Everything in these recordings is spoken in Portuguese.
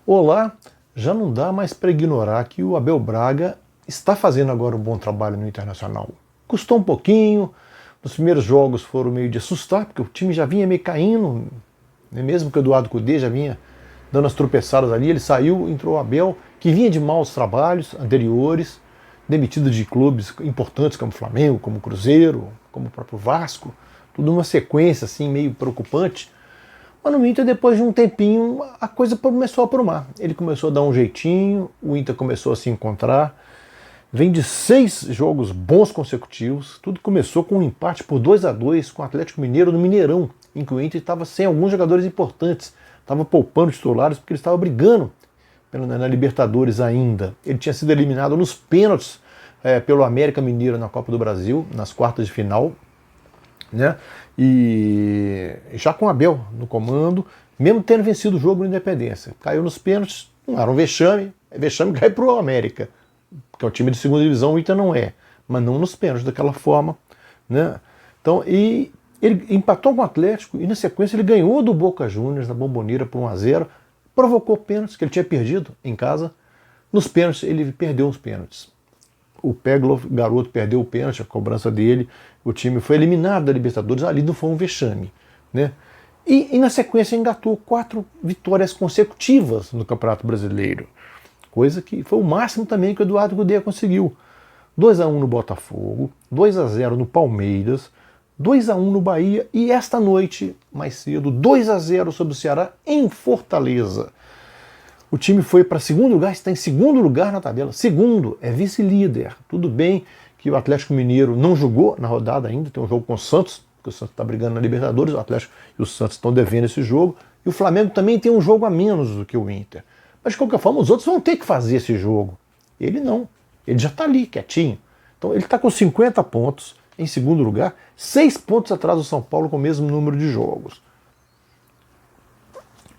Olá, já não dá mais para ignorar que o Abel Braga está fazendo agora um bom trabalho no Internacional. Custou um pouquinho, nos primeiros jogos foram meio de assustar, porque o time já vinha meio caindo, mesmo que o Eduardo Cudê já vinha dando as tropeçadas ali, ele saiu, entrou o Abel, que vinha de maus trabalhos anteriores, demitido de clubes importantes como o Flamengo, como o Cruzeiro, como o próprio Vasco, tudo numa sequência assim meio preocupante. Mas no Inter, depois de um tempinho, a coisa começou a aprumar. Ele começou a dar um jeitinho, o Inter começou a se encontrar. Vem de 6 jogos bons consecutivos. Tudo começou com um empate por 2-2 com o Atlético Mineiro no Mineirão, em que o Inter estava sem alguns jogadores importantes. Estava poupando titulares porque ele estava brigando na Libertadores ainda. Ele tinha sido eliminado nos pênaltis pelo América Mineiro na Copa do Brasil, nas quartas de final, né? E já com o Abel no comando, mesmo tendo vencido o jogo no Independência. Caiu nos pênaltis, não era um vexame, vexame cai para o América, que é um time de segunda divisão, o Inter não é, mas não nos pênaltis daquela forma, né? Então, e ele empatou com o Atlético e na sequência ele ganhou do Boca Juniors na Bombonera por 1-0, provocou pênaltis que ele tinha perdido em casa. Nos pênaltis ele perdeu os pênaltis. O Peglo, garoto, perdeu o pênalti, a cobrança dele, o time foi eliminado da Libertadores, ali não foi um vexame, né? E na sequência engatou 4 vitórias consecutivas no Campeonato Brasileiro, coisa que foi o máximo também que o Eduardo Cudê conseguiu. 2-1 no Botafogo, 2-0 no Palmeiras, 2-1 no Bahia e esta noite, mais cedo, 2-0 sobre o Ceará em Fortaleza. O time foi para segundo lugar, está em segundo lugar na tabela. Segundo, é vice-líder. Tudo bem que o Atlético Mineiro não jogou na rodada ainda, tem um jogo com o Santos, porque o Santos está brigando na Libertadores, o Atlético e o Santos estão devendo esse jogo, e o Flamengo também tem um jogo a menos do que o Inter. Mas de qualquer forma, os outros vão ter que fazer esse jogo. Ele não. Ele já está ali, quietinho. Então ele está com 50 pontos em segundo lugar, 6 pontos atrás do São Paulo com o mesmo número de jogos.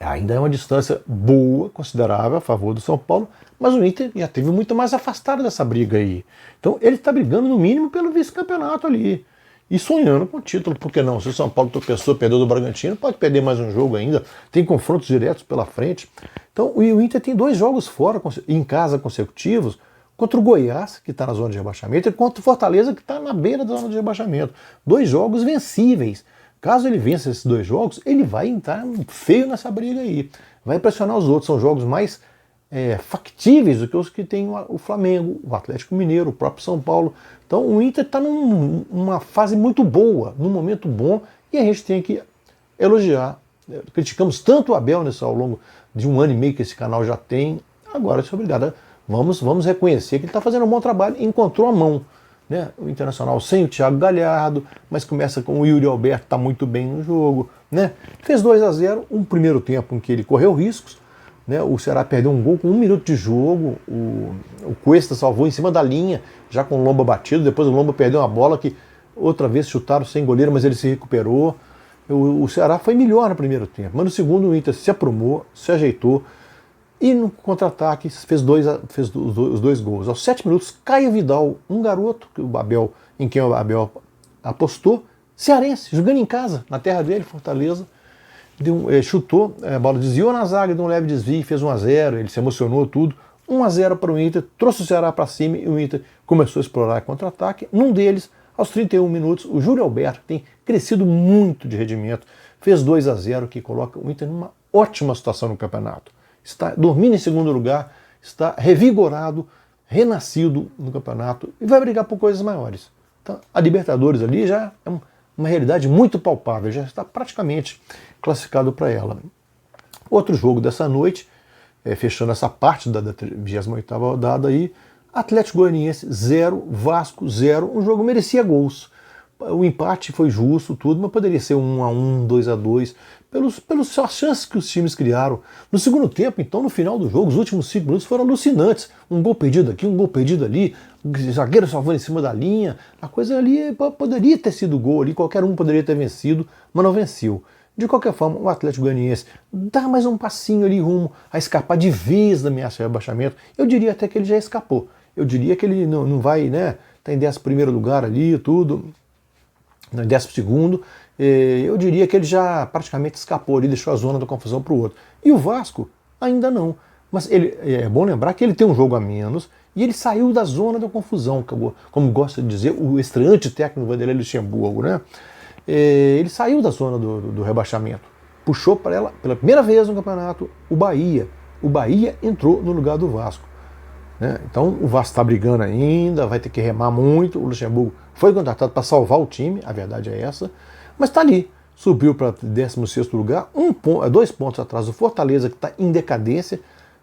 Ainda é uma distância boa, considerável, a favor do São Paulo, mas o Inter já teve muito mais afastado dessa briga aí. Então ele está brigando no mínimo pelo vice-campeonato ali. E sonhando com o título, porque não? Se o São Paulo tropeçou, perdeu do Bragantino, pode perder mais um jogo ainda, tem confrontos diretos pela frente. Então o Inter tem 2 jogos fora, em casa consecutivos, contra o Goiás, que está na zona de rebaixamento, e contra o Fortaleza, que está na beira da zona de rebaixamento. 2 jogos vencíveis. Caso ele vença esses 2 jogos, ele vai entrar feio nessa briga aí. Vai pressionar os outros. São jogos mais factíveis do que os que tem o Flamengo, o Atlético Mineiro, o próprio São Paulo. Então o Inter está numa fase muito boa, num momento bom, e a gente tem que elogiar. Criticamos tanto o Abel ao longo de 1 ano e meio que esse canal já tem. Agora, sou obrigado. Vamos reconhecer que ele está fazendo um bom trabalho e encontrou a mão. Né? O Internacional sem o Thiago Galhardo, mas começa com o Yuri Alberto, está muito bem no jogo. Né? Fez 2-0, um primeiro tempo em que ele correu riscos. Né? O Ceará perdeu um gol com 1 minuto de jogo, o Cuesta salvou em cima da linha, já com o Lomba batido, depois o Lomba perdeu uma bola que outra vez chutaram sem goleiro, mas ele se recuperou. O Ceará foi melhor no primeiro tempo, mas no segundo o Inter se aprumou, se ajeitou, e no contra-ataque fez os 2 gols. Aos 7 minutos, Caio Vidal, um garoto em quem o Abel apostou, cearense, jogando em casa, na terra dele, Fortaleza, chutou, a bola desviou na zaga, deu um leve desvio, fez 1-0, ele se emocionou tudo. 1-0 para o Inter, trouxe o Ceará para cima e o Inter começou a explorar contra-ataque. Num deles, aos 31 minutos, o Júlio Alberto tem crescido muito de rendimento, fez 2-0, que coloca o Inter numa ótima situação no campeonato. Está dormindo em segundo lugar, está revigorado, renascido no campeonato e vai brigar por coisas maiores. Então, a Libertadores ali já é uma realidade muito palpável, já está praticamente classificado para ela. Outro jogo dessa noite, fechando essa parte da 28ª rodada aí, Atlético Goianiense 0, Vasco 0, um jogo merecia gols. O empate foi justo, tudo, mas poderia ser 1-1, 2-2, pelas chances que os times criaram. No segundo tempo, então, no final do jogo, os últimos 5 minutos foram alucinantes. Um gol perdido aqui, um gol perdido ali, o zagueiro salvando em cima da linha. A coisa ali poderia ter sido gol ali, qualquer um poderia ter vencido, mas não venceu. De qualquer forma, o Atlético Goianiense dá mais um passinho ali rumo a escapar de vez da ameaça de rebaixamento. Eu diria até que ele já escapou. Eu diria que ele não vai, né, tá em 11º lugar ali, tudo, no 12º, eu diria que ele já praticamente escapou ali, deixou a zona da confusão para o outro. E o Vasco ainda não. Mas é bom lembrar que ele tem um jogo a menos e ele saiu da zona da confusão, como gosta de dizer o estreante técnico Vanderlei Luxemburgo, né? Ele saiu da zona do rebaixamento. Puxou para ela, pela primeira vez no campeonato, o Bahia. O Bahia entrou no lugar do Vasco. Né? Então o Vasco está brigando ainda, vai ter que remar muito. O Luxemburgo foi contratado para salvar o time, a verdade é essa. Mas está ali, subiu para 16º lugar, 2 pontos atrás do Fortaleza, que está em decadência.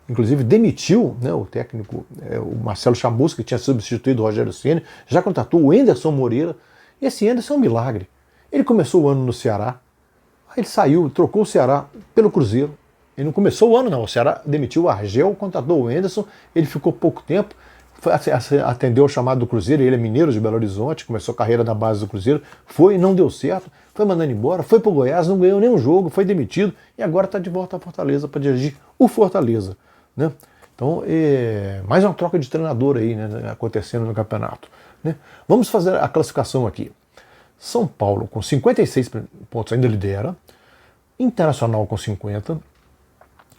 Inclusive demitiu, né, o técnico, o Marcelo Chamusca, que tinha substituído o Rogério Ceni, já contratou o Enderson Moreira. E esse Enderson é um milagre. Ele começou o ano no Ceará, aí ele saiu, trocou o Ceará pelo Cruzeiro. Ele não começou o ano não, o Ceará demitiu o Argel, contratou o Enderson, ele ficou pouco tempo, atendeu o chamado do Cruzeiro, ele é mineiro de Belo Horizonte, começou a carreira na base do Cruzeiro, foi, não deu certo, foi mandando embora, foi pro Goiás, não ganhou nenhum jogo, foi demitido e agora está de volta à Fortaleza para dirigir o Fortaleza. Né? Então, mais uma troca de treinador aí, né, acontecendo no campeonato. Né? Vamos fazer a classificação aqui. São Paulo com 56 pontos ainda lidera, Internacional com 50,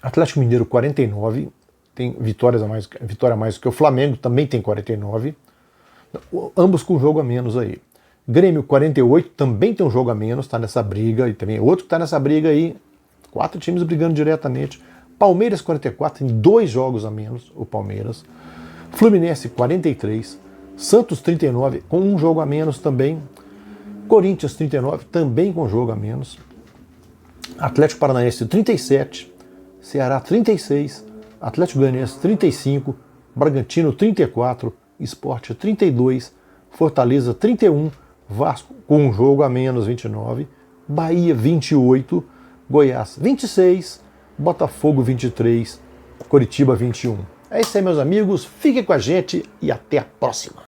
Atlético Mineiro 49, tem vitória a mais que o Flamengo, também tem 49, ambos com jogo a menos aí. Grêmio 48, também tem um jogo a menos, está nessa briga, e também outro que está nessa briga aí, 4 times brigando diretamente. Palmeiras 44, tem 2 jogos a menos, o Palmeiras. Fluminense 43, Santos 39, com um jogo a menos também. Corinthians 39, também com jogo a menos. Atlético Paranaense 37, Ceará 36, Atlético Goianiense 35, Bragantino 34, Sport 32, Fortaleza 31, Vasco com um jogo a menos 29, Bahia 28, Goiás 26, Botafogo 23, Coritiba 21. É isso aí, meus amigos. Fiquem com a gente e até a próxima.